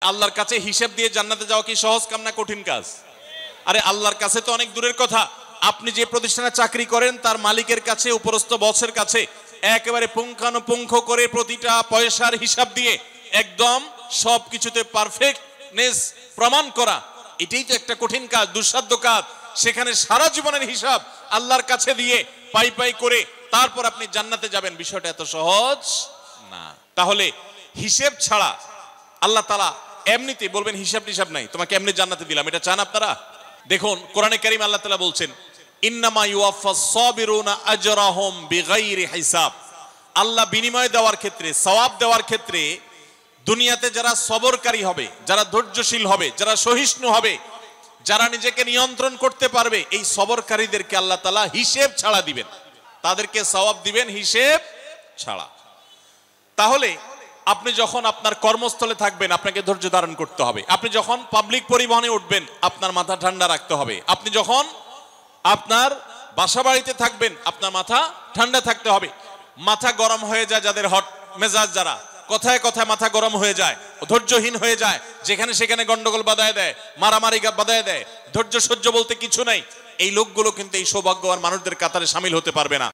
আল্লাহর কাছে হিসাব দিয়ে জান্নাতে যাওয়া কি সহজ কাম না কঠিন কাজ? আরে আল্লাহর কাছে তো অনেক দূরের কথা। আপনি যে প্রতিষ্ঠানে চাকরি করেন তার মালিকের কাছে, উপরস্থ বসের কাছে একেবারে পুঙ্খানুপুঙ্খ করে প্রতিটা পয়সার হিসাব দিয়ে একদম সবকিছুতে পারফেক্টনেস প্রমাণ করা, এটাই তো একটা কঠিন কাজ, দুঃসাধ্য কাজ। সেখানে সারা জীবনের হিসাব আল্লাহর কাছে দিয়ে পাই পাই করে তারপর আপনি জান্নাতে যাবেন, বিষয়টা এত সহজ না। তাহলে হিসাব ছাড়া আল্লাহ তাআলা এমনিতে বলবেন হিসাব টিসাব নাই, তোমাকে এমনি জান্নাতে দিলাম, এটা চান আপনারা? দেখুন কোরআনে কারীম আল্লাহ তাআলা বলছেন ইন্নামা ইউওয়াফাস সাবিরুনা আজরাহুম বিগাইরি হিসাব। আল্লাহ বিনিময় দেওয়ার ক্ষেত্রে, সওয়াব দেওয়ার ক্ষেত্রে দুনিয়াতে যারা সবরকারী হবে, যারা ধৈর্যশীল হবে, যারা সহিষ্ণু হবে, যারা নিজেকে নিয়ন্ত্রণ করতে পারবে, এই সবরকারীদেরকে আল্লাহ তাআলা হিসেব ছাড়া দিবেন, তাদেরকে সওয়াব দিবেন হিসেব ছাড়া। তাহলে আপনি যখন আপনার কর্মস্থলে থাকবেন আপনাকে ধৈর্য ধারণ করতে হবে। আপনি যখন পাবলিক পরিবহনে উঠবেন আপনার মাথা ঠান্ডা রাখতে হবে। আপনি যখন আপনার বাসা বাড়িতে থাকবেন আপনার মাথা ঠান্ডা থাকতে হবে। মাথা গরম হয়ে যায় যাদের, হট মেজাজ যারা, কথায় কথায় মাথা গরম হয়ে যায়, ধৈর্যহীন হয়ে যায়, যেখানে সেখানে গন্ডগোল বাধায় দেয়, মারামারি বাধায় দেয়, ধৈর্য সহ্য বলতে কিছু নাই, এই লোকগুলো কিন্তু এই সৌভাগ্যবান মানুষদের কাতারে শামিল হতে পারবে না।